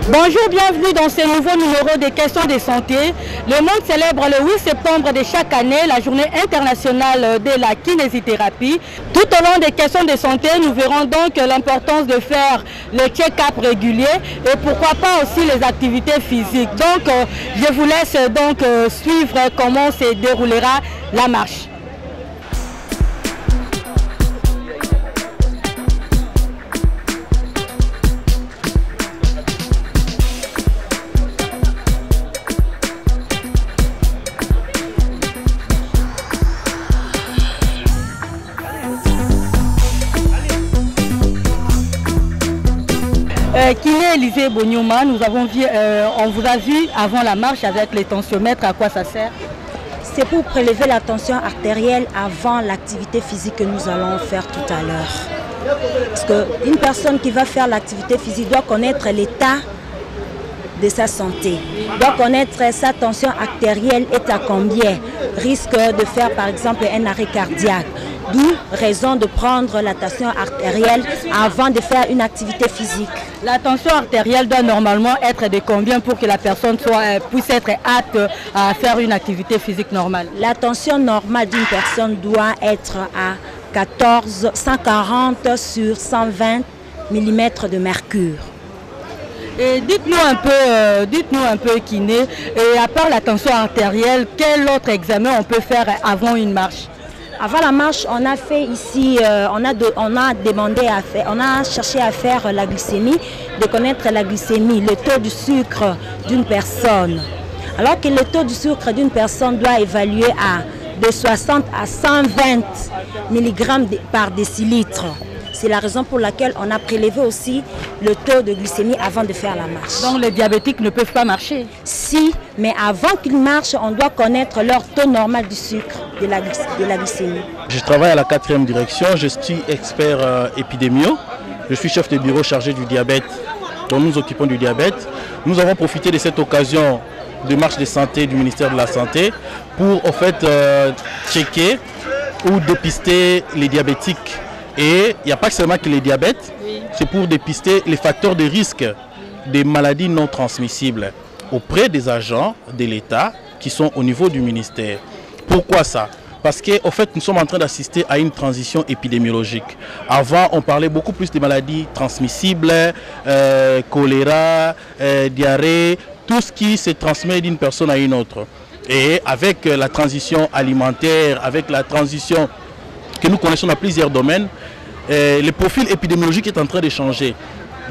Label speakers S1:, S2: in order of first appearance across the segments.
S1: Bonjour, bienvenue dans ce nouveau numéro des questions de santé. Le monde célèbre le 8 septembre de chaque année la journée internationale de la kinésithérapie. Tout au long des questions de santé, nous verrons donc l'importance de faire le check-up régulier et pourquoi pas aussi les activités physiques. Donc, je vous laisse donc suivre comment se déroulera la marche. Kiné Élisée Bonyuma, nous avons vu, on vous a vu avant la marche avec les tensiomètres. À quoi ça sert?
S2: C'est pour prélever la tension artérielle avant l'activité physique que nous allons faire tout à l'heure. Parce qu'une personne qui va faire l'activité physique doit connaître l'état de sa santé, doit connaître sa tension artérielle est à combien, risque de faire par exemple un arrêt cardiaque. D'où raison de prendre la tension artérielle avant de faire une activité physique.
S1: La tension artérielle doit normalement être de combien pour que la personne puisse être apte à faire une activité physique normale?
S2: La tension normale d'une personne doit être à 140 sur 120 mm de mercure.
S1: Et dites-nous un peu kiné, et à part la tension artérielle, quel autre examen on peut faire avant une marche?
S2: Avant la marche, on a fait ici, on a cherché à faire la glycémie, de connaître la glycémie, le taux du sucre d'une personne. Alors que le taux du sucre d'une personne doit évaluer de 60 à 120 mg par décilitre. C'est la raison pour laquelle on a prélevé aussi le taux de glycémie avant de faire la marche.
S1: Donc les diabétiques ne peuvent pas marcher?
S2: Si, mais avant qu'ils marchent, on doit connaître leur taux normal du sucre, de la glycémie.
S3: Je travaille à la 4e direction, je suis expert épidémio. Je suis chef de bureau chargé du diabète, dont nous nous occupons du diabète. Nous avons profité de cette occasion de marche de santé du ministère de la Santé pour en fait checker ou dépister les diabétiques. Et il n'y a pas seulement que les diabètes, c'est pour dépister les facteurs de risque des maladies non transmissibles auprès des agents de l'État qui sont au niveau du ministère. Pourquoi ça? Parce qu'en fait, nous sommes en train d'assister à une transition épidémiologique. Avant, on parlait beaucoup plus des maladies transmissibles, choléra, diarrhée, tout ce qui se transmet d'une personne à une autre. Et avec la transition alimentaire, avec la transition que nous connaissons dans plusieurs domaines, le profil épidémiologique est en train de changer.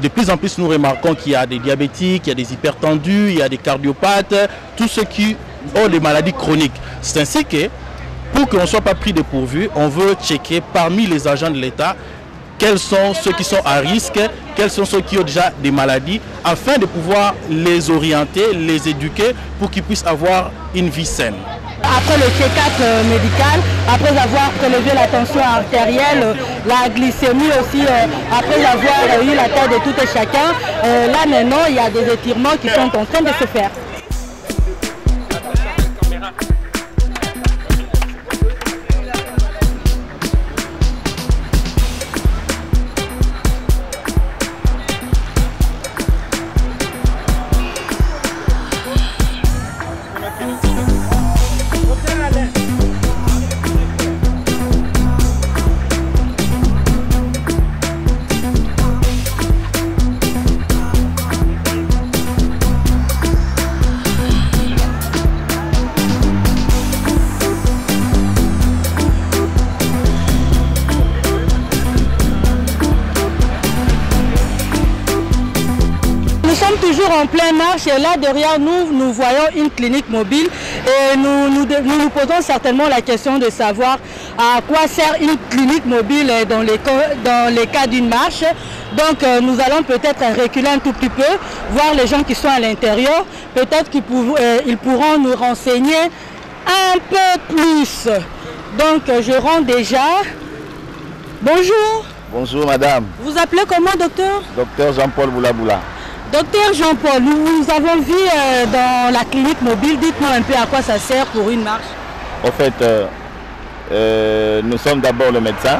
S3: De plus en plus, nous remarquons qu'il y a des diabétiques, il y a des hypertendus, il y a des cardiopathes, tous ceux qui ont des maladies chroniques. C'est ainsi que, pour qu'on ne soit pas pris de dépourvu, on veut checker parmi les agents de l'État quels sont ceux qui sont à risque, quels sont ceux qui ont déjà des maladies, afin de pouvoir les orienter, les éduquer pour qu'ils puissent avoir une vie saine.
S1: Après le check-up médical, après avoir prélevé la tension artérielle, la glycémie aussi, après avoir eu la taille de tout et chacun, là maintenant il y a des étirements qui sont en train de se faire. Toujours en pleine marche et là derrière nous voyons une clinique mobile et nous posons certainement la question de savoir à quoi sert une clinique mobile dans les cas d'une marche. Donc nous allons peut-être reculer un tout petit peu, voir les gens qui sont à l'intérieur, peut-être qu'ils pourront nous renseigner un peu plus. Donc je rentre déjà. Bonjour.
S4: Bonjour madame.
S1: Vous appelez comment docteur?
S4: Docteur Jean-Paul Boulaboula.
S1: Docteur Jean-Paul, nous avons vu dans la clinique mobile, dites-nous un peu à quoi ça sert pour une marche.
S4: En fait, nous sommes d'abord le médecin,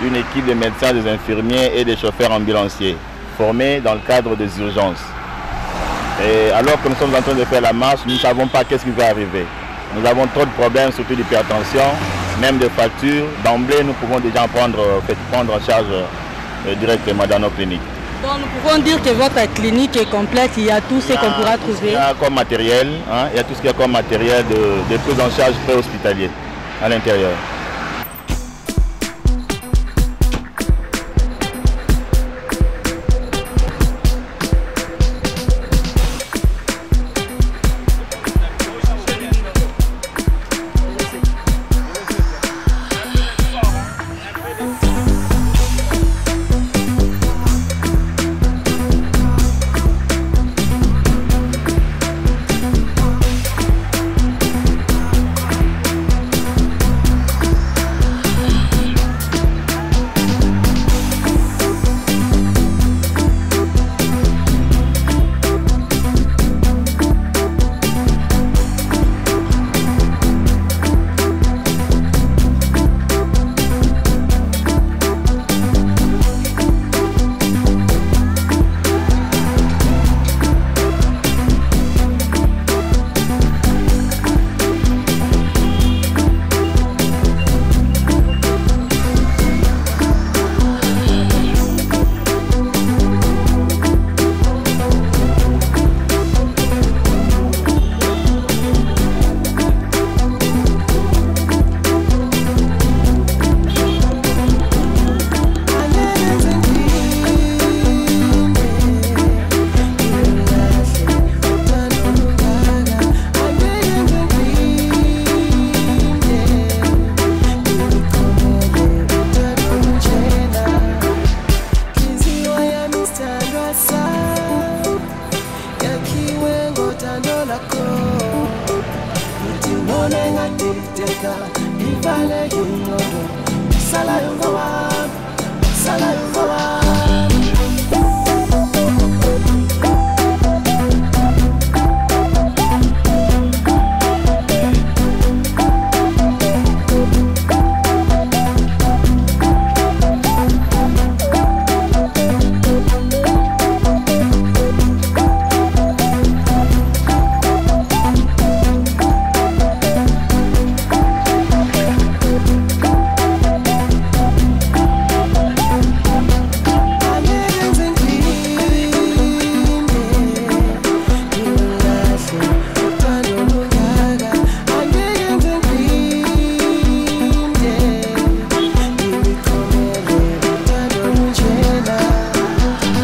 S4: une équipe de médecins, des infirmiers et des chauffeurs ambulanciers, formés dans le cadre des urgences. Et alors que nous sommes en train de faire la marche, nous ne savons pas qu'est-ce qui va arriver. Nous avons trop de problèmes, surtout d'hypertension, même de fractures. D'emblée, nous pouvons déjà prendre en charge directement dans nos cliniques.
S1: Donc nous pouvons dire que votre clinique est complète, il y a tout ce qu'on pourra trouver.
S4: Il y a comme matériel, il y a tout ce qu'il y a comme matériel de prise en charge pré-hospitalier à l'intérieur.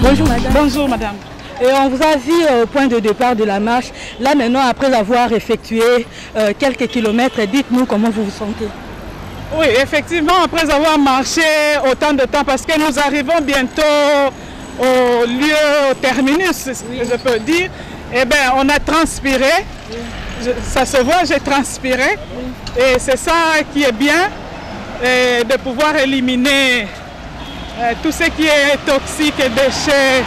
S1: Bonjour madame. Bonjour madame. Et on vous a vu au point de départ de la marche. Là maintenant, après avoir effectué quelques kilomètres, dites-nous comment vous vous sentez.
S5: Oui, effectivement, après avoir marché autant de temps, parce que nous arrivons bientôt au lieu, au terminus, oui, je peux dire, eh bien, on a transpiré. Oui. Ça se voit, j'ai transpiré. Oui. Et c'est ça qui est bien, de pouvoir éliminer tout ce qui est toxique et déchets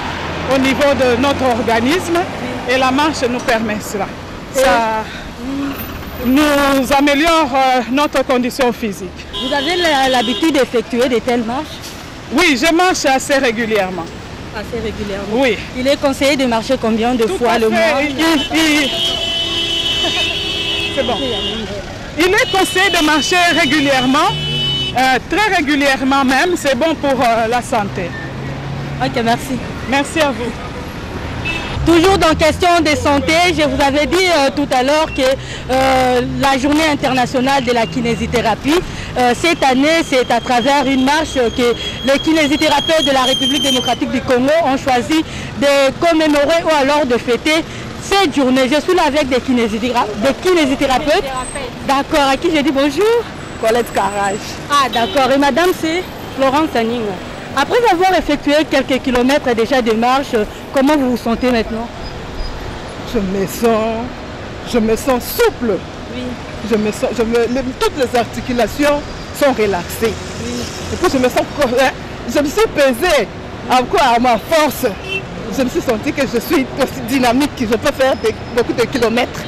S5: au niveau de notre organisme. Oui. Et la marche nous permet cela. Ça nous améliore notre condition physique.
S1: Vous avez l'habitude d'effectuer de telles marches? Oui,
S5: je marche assez régulièrement.
S1: Assez régulièrement?
S5: Oui.
S1: Il est conseillé de marcher combien de fois le mois?
S5: C'est bon. Il est conseillé de marcher régulièrement, très régulièrement même. C'est bon pour la santé.
S1: Ok, merci.
S5: Merci à vous.
S1: Toujours dans question de santé, je vous avais dit tout à l'heure que la journée internationale de la kinésithérapie, cette année, c'est à travers une marche que les kinésithérapeutes de la République démocratique du Congo ont choisi de commémorer ou alors de fêter cette journée. Je suis là avec des kinésithérapeutes. D'accord, à qui j'ai dit bonjour?
S6: Colette Carrage.
S1: Ah d'accord, et madame c'est Florence Aning. Après avoir effectué quelques kilomètres déjà de marche, comment vous vous sentez maintenant?
S6: Je me sens souple. Oui. Toutes les articulations sont relaxées. Oui. Et puis je me suis pesée à ma force. Je me suis sentie que je suis aussi dynamique, que je peux faire beaucoup de kilomètres.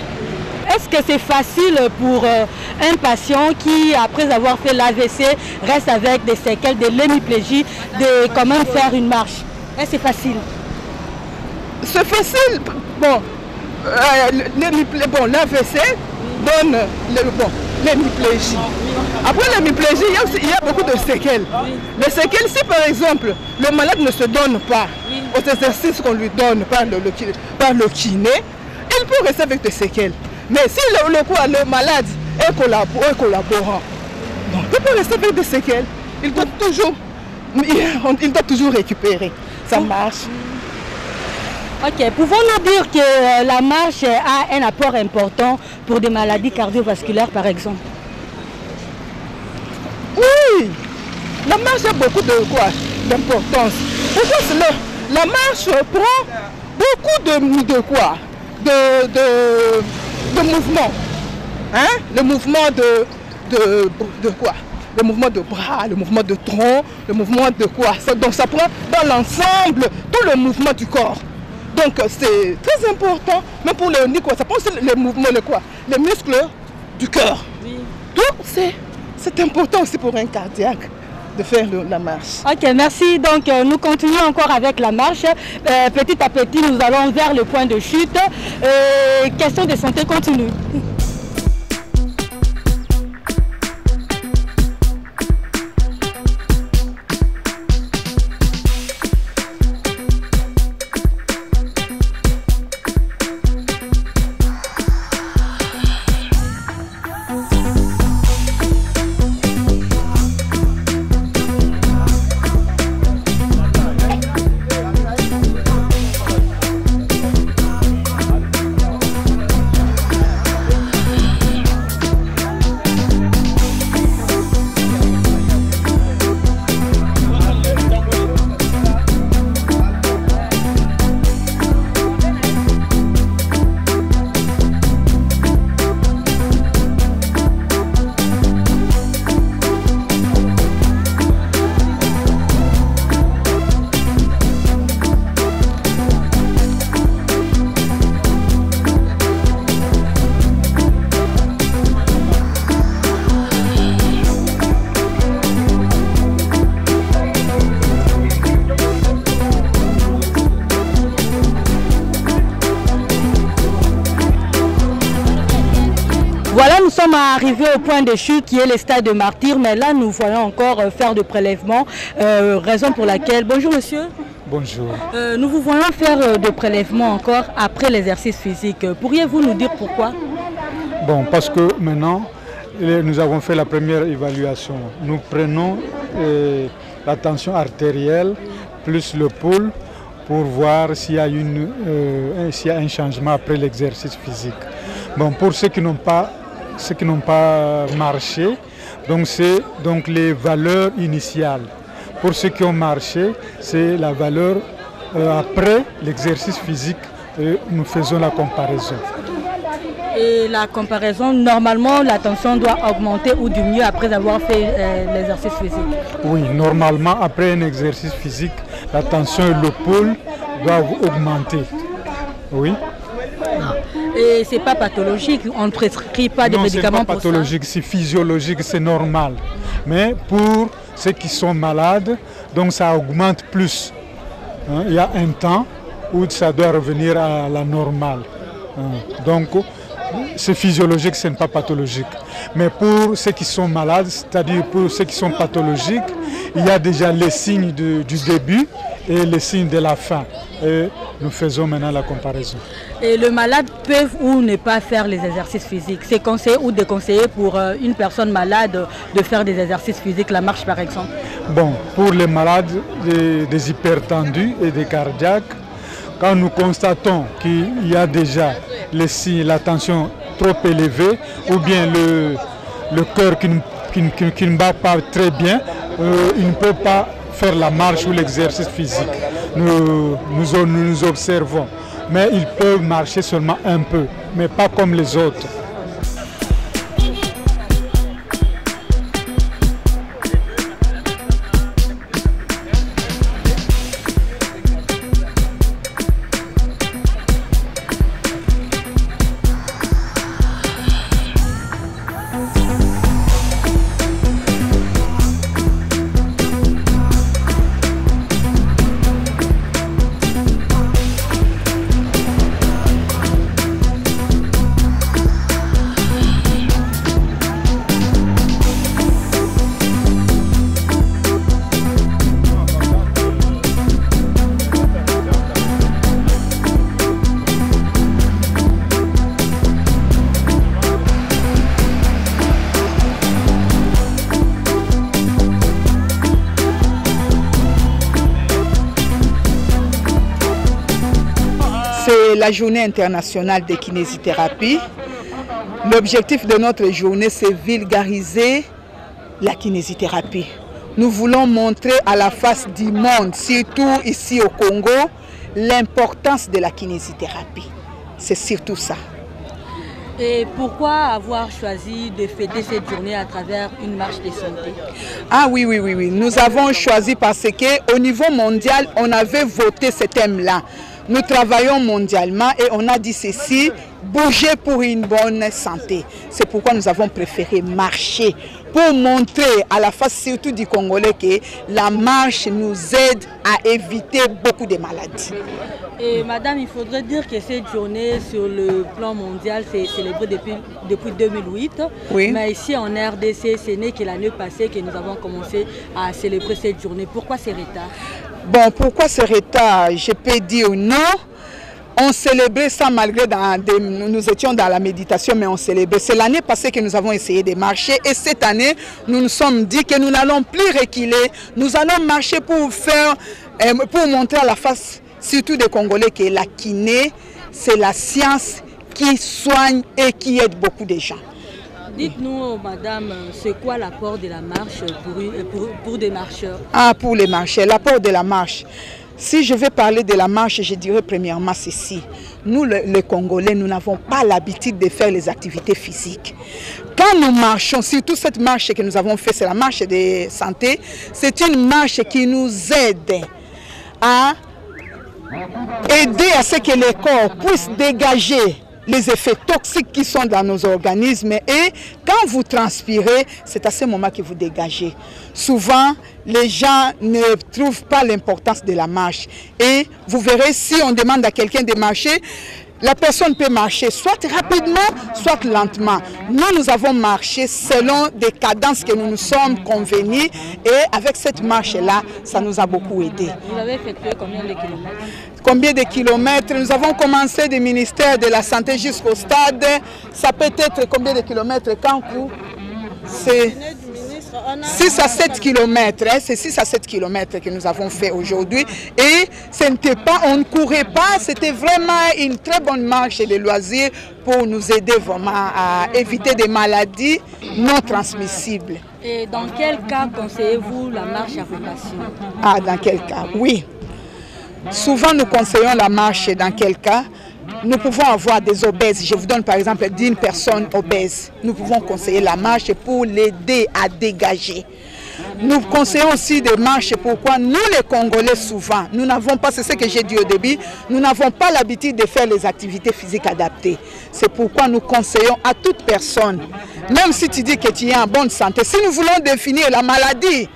S1: Est-ce que c'est facile pour un patient qui, après avoir fait l'AVC, reste avec des séquelles de l'hémiplégie, de quand même faire une marche? Est-ce que c'est facile?
S6: c'est facile. Bon, l'AVC donne l'hémiplégie. Après l'hémiplégie, il y a beaucoup de séquelles. Les séquelles, si par exemple, le malade ne se donne pas aux exercices qu'on lui donne par le kiné, il peut rester avec des séquelles. Mais si le malade est collaborant, donc il peut rester avec des séquelles. Il doit toujours récupérer. Ça marche.
S1: Ok, pouvons-nous dire que la marche a un apport important pour des maladies cardiovasculaires, par exemple?
S6: Oui, la marche a beaucoup d'importance. La marche prend beaucoup de mouvements. Hein? Le mouvement de quoi? Le mouvement de bras, le mouvement de tronc, le mouvement de quoi? Donc ça prend dans l'ensemble tout le mouvement du corps. Donc c'est très important, même pour le nez, ça prend les mouvements, les muscles du cœur. Oui. Donc c'est important aussi pour un cardiaque de faire la marche.
S1: Ok, merci. Donc nous continuons encore avec la marche. Petit à petit, nous allons vers le point de chute. Question de santé continue. Voilà, nous sommes arrivés au point de chute qui est le stade de martyr, mais là nous voyons encore faire de prélèvements, raison pour laquelle... Bonjour monsieur.
S7: Bonjour.
S1: Nous vous voyons faire de prélèvements encore après l'exercice physique. Pourriez-vous nous dire pourquoi?
S7: Bon, parce que maintenant, nous avons fait la première évaluation. Nous prenons la tension artérielle plus le pouls pour voir s'il y a un changement après l'exercice physique. Bon, pour ceux qui n'ont pas marché, donc c'est donc les valeurs initiales. Pour ceux qui ont marché, c'est la valeur après l'exercice physique. Nous faisons la comparaison.
S1: Et la comparaison, normalement, la tension doit augmenter ou diminuer après avoir fait l'exercice physique?
S7: Oui, normalement, après un exercice physique, la tension et le pouls doivent augmenter. Oui.
S1: Et c'est pas pathologique, on ne prescrit pas de médicaments pour ça?
S7: Non, c'est pas pathologique, c'est physiologique, c'est normal. Mais pour ceux qui sont malades, donc ça augmente plus. Hein, il y a un temps où ça doit revenir à la normale. Hein, donc c'est physiologique, ce n'est pas pathologique. Mais pour ceux qui sont malades, c'est-à-dire pour ceux qui sont pathologiques, il y a déjà les signes du début et les signes de la fin. Et nous faisons maintenant la comparaison.
S1: Et le malade peut ou ne pas faire les exercices physiques? C'est conseillé ou déconseillé pour une personne malade de faire des exercices physiques, la marche par exemple?
S7: Bon, pour les malades des hypertendus et des cardiaques, quand nous constatons qu'il y a déjà les signes, la tension trop élevée ou bien le cœur qui ne bat pas très bien, il ne peut pas faire la marche ou l'exercice physique. Nous observons, mais il peut marcher seulement un peu, mais pas comme les autres.
S6: C'est la journée internationale de kinésithérapie. L'objectif de notre journée, c'est vulgariser la kinésithérapie. Nous voulons montrer à la face du monde, surtout ici au Congo, l'importance de la kinésithérapie. C'est surtout ça.
S1: Et pourquoi avoir choisi de fêter cette journée à travers une marche de santé?
S6: Ah oui. Nous avons choisi parce qu'au niveau mondial, on avait voté ce thème-là. Nous travaillons mondialement et on a dit ceci, bouger pour une bonne santé. C'est pourquoi nous avons préféré marcher, pour montrer à la face surtout du Congolais que la marche nous aide à éviter beaucoup de maladies.
S1: Et madame, il faudrait dire que cette journée sur le plan mondial, c'est célébré depuis 2008.
S6: Oui.
S1: Mais ici en RDC, ce n'est que l'année passée que nous avons commencé à célébrer cette journée. Pourquoi ce retard?
S6: Bon, pourquoi ce retard? Je peux dire non. On célébrait ça malgré nous étions dans la méditation, mais on célébrait. C'est l'année passée que nous avons essayé de marcher et cette année, nous nous sommes dit que nous n'allons plus reculer. Nous allons marcher pour montrer à la face, surtout des Congolais, que la kiné, c'est la science qui soigne et qui aide beaucoup de gens.
S1: Dites-nous, madame, c'est quoi l'apport de la marche pour des marcheurs?
S6: Ah, pour les marcheurs, l'apport de la marche. Si je vais parler de la marche, je dirais premièrement ceci. Nous, les Congolais, nous n'avons pas l'habitude de faire les activités physiques. Quand nous marchons, surtout cette marche que nous avons faite, c'est la marche de santé, c'est une marche qui nous aide à aider à ce que le corps puisse dégager les effets toxiques qui sont dans nos organismes et quand vous transpirez, c'est à ce moment que vous dégagez. Souvent, les gens ne trouvent pas l'importance de la marche et vous verrez si on demande à quelqu'un de marcher, la personne peut marcher soit rapidement, soit lentement. Nous avons marché selon des cadences que nous nous sommes convenus et avec cette marche-là, ça nous a beaucoup aidé.
S1: Vous avez effectué combien de kilomètres?
S6: Combien de kilomètres? Nous avons commencé du ministère de la Santé jusqu'au stade. Ça peut être combien de kilomètres? Kankou? C'est 6 à 7 kilomètres. C'est 6 à 7 kilomètres que nous avons fait aujourd'hui. Et ce n'était pas, on ne courait pas, c'était vraiment une très bonne marche de loisirs pour nous aider vraiment à éviter des maladies non transmissibles.
S1: Et dans quel cas conseillez-vous la marche à vocation?
S6: Ah, dans quel cas? Oui. Souvent, nous conseillons la marche dans quel cas? Nous pouvons avoir des obèses. Je vous donne par exemple d'une personne obèse. Nous pouvons conseiller la marche pour l'aider à dégager. Nous conseillons aussi des marches. Pourquoi? Nous les Congolais souvent, nous n'avons pas, c'est ce que j'ai dit au début, nous n'avons pas l'habitude de faire les activités physiques adaptées. C'est pourquoi nous conseillons à toute personne, même si tu dis que tu es en bonne santé, si nous voulons définir la maladie,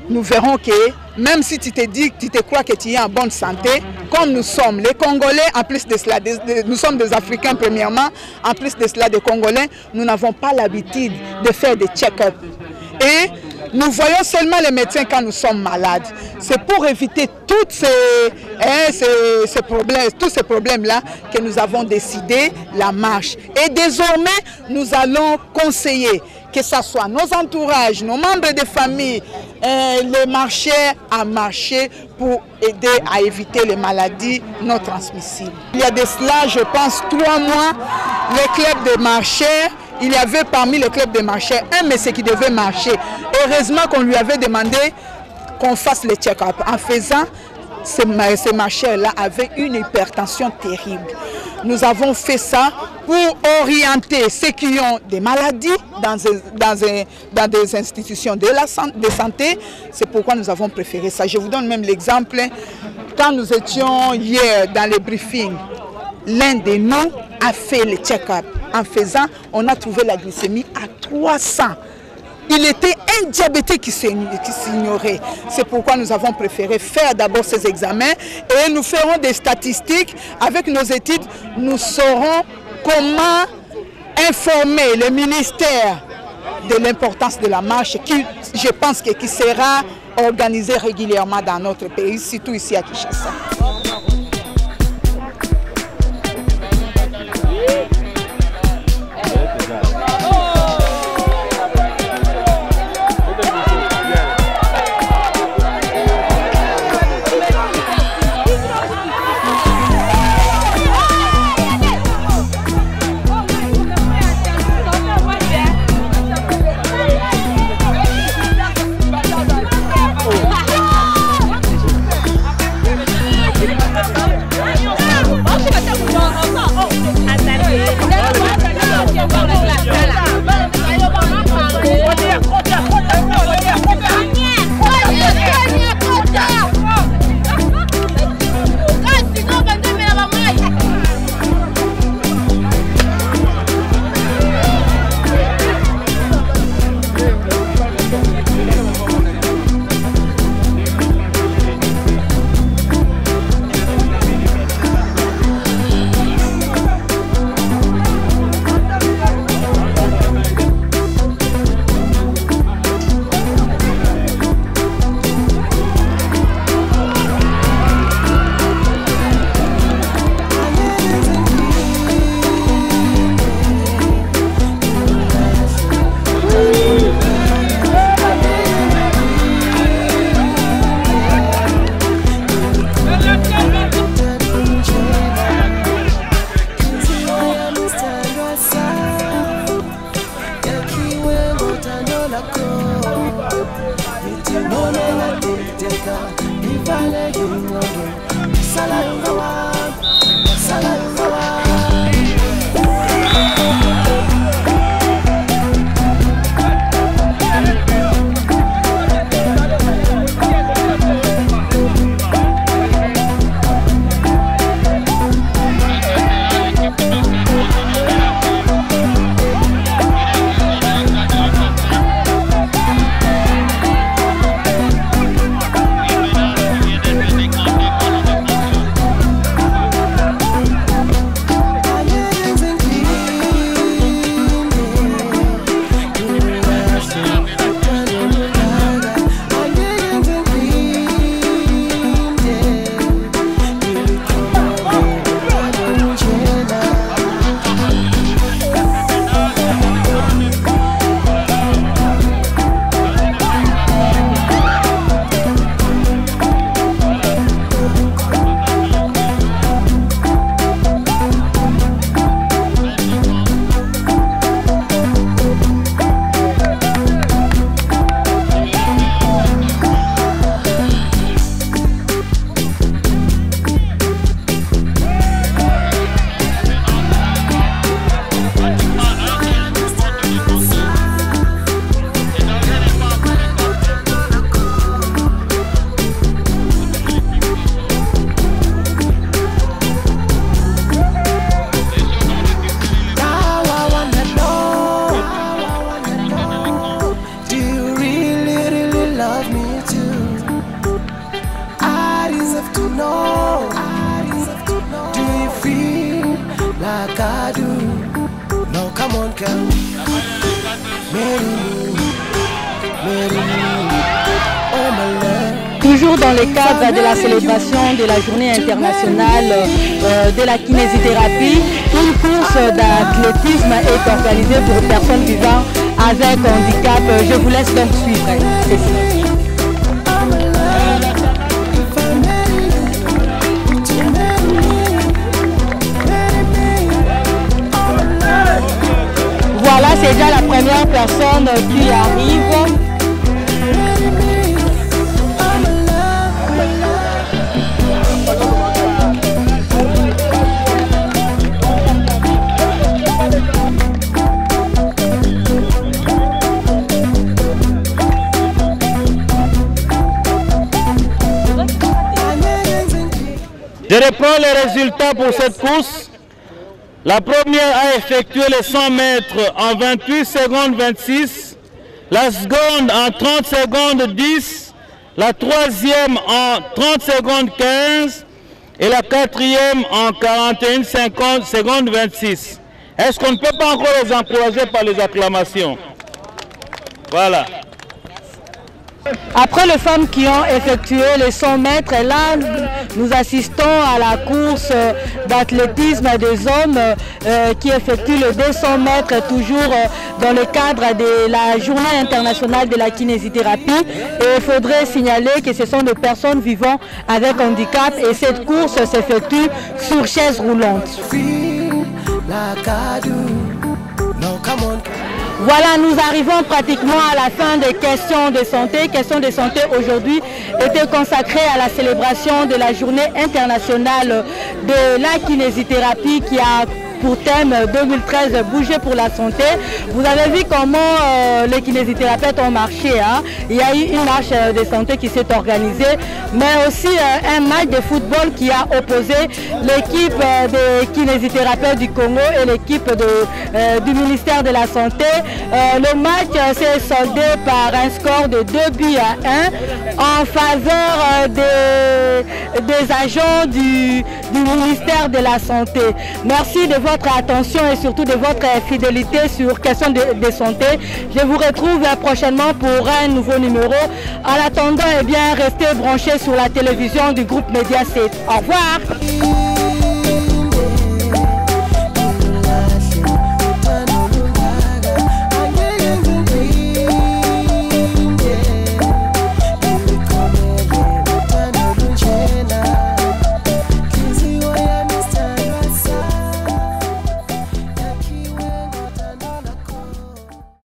S6: nous verrons que même si tu te dis, tu te crois que tu es en bonne santé, comme nous sommes les Congolais, en plus de cela, nous sommes des Africains premièrement, en plus de cela des Congolais, nous n'avons pas l'habitude de faire des check-up. Et nous voyons seulement les médecins quand nous sommes malades. C'est pour éviter tous ces problèmes-là que nous avons décidé la marche. Et désormais, nous allons conseiller que ce soit nos entourages, nos membres de famille, les marcheurs à marcher pour aider à éviter les maladies non transmissibles. Il y a de cela, je pense, 3 mois, les clubs de marcheurs, il y avait parmi les clubs de marcheurs un monsieur qui devait marcher. Heureusement qu'on lui avait demandé qu'on fasse le check-up. En faisant, ces marcheurs-là avaient une hypertension terrible. Nous avons fait ça pour orienter ceux qui ont des maladies dans des institutions de santé. C'est pourquoi nous avons préféré ça. Je vous donne même l'exemple. Quand nous étions hier dans le briefing, l'un de nous a fait le check-up. En faisant, on a trouvé la glycémie à 300. Il était un diabétique qui s'ignorait. C'est pourquoi nous avons préféré faire d'abord ces examens et nous ferons des statistiques. Avec nos études, nous saurons comment informer le ministère de l'importance de la marche qui, je pense, qui sera organisée régulièrement dans notre pays, surtout ici à Kinshasa.
S1: Toujours dans le cadre de la célébration de la journée internationale de la kinésithérapie, une course d'athlétisme est organisée pour personnes vivant avec handicap. Je vous laisse donc suivre ceci. Voilà, c'est déjà la première personne qui arrive.
S8: Je reprends les résultats pour cette course. La première a effectué les 100 mètres en 28 secondes 26, la seconde en 30 secondes 10, la troisième en 30 secondes 15 et la quatrième en 41 secondes 26. Est-ce qu'on ne peut pas encore les encourager par les acclamations? Voilà.
S1: Après les femmes qui ont effectué les 100 mètres, là nous assistons à la course d'athlétisme des hommes qui effectuent le 200 mètres toujours dans le cadre de la journée internationale de la kinésithérapie. Et il faudrait signaler que ce sont des personnes vivant avec handicap et cette course s'effectue sur chaise roulante. Voilà, nous arrivons pratiquement à la fin des questions de santé. Questions de santé aujourd'hui étaient consacrées à la célébration de la journée internationale de la kinésithérapie qui a pour thème 2013 bouger pour la santé. Vous avez vu comment les kinésithérapeutes ont marché. Hein. Il y a eu une marche de santé qui s'est organisée, mais aussi un match de football qui a opposé l'équipe des kinésithérapeutes du Congo et l'équipe du ministère de la Santé. Le match s'est soldé par un score de 2-1 en faveur des agents du ministère de la Santé. Merci de votre attention et surtout de votre fidélité sur questions de santé. Je vous retrouve prochainement pour un nouveau numéro. En attendant, eh bien, restez branchés sur la télévision du groupe Mediaset. Au revoir.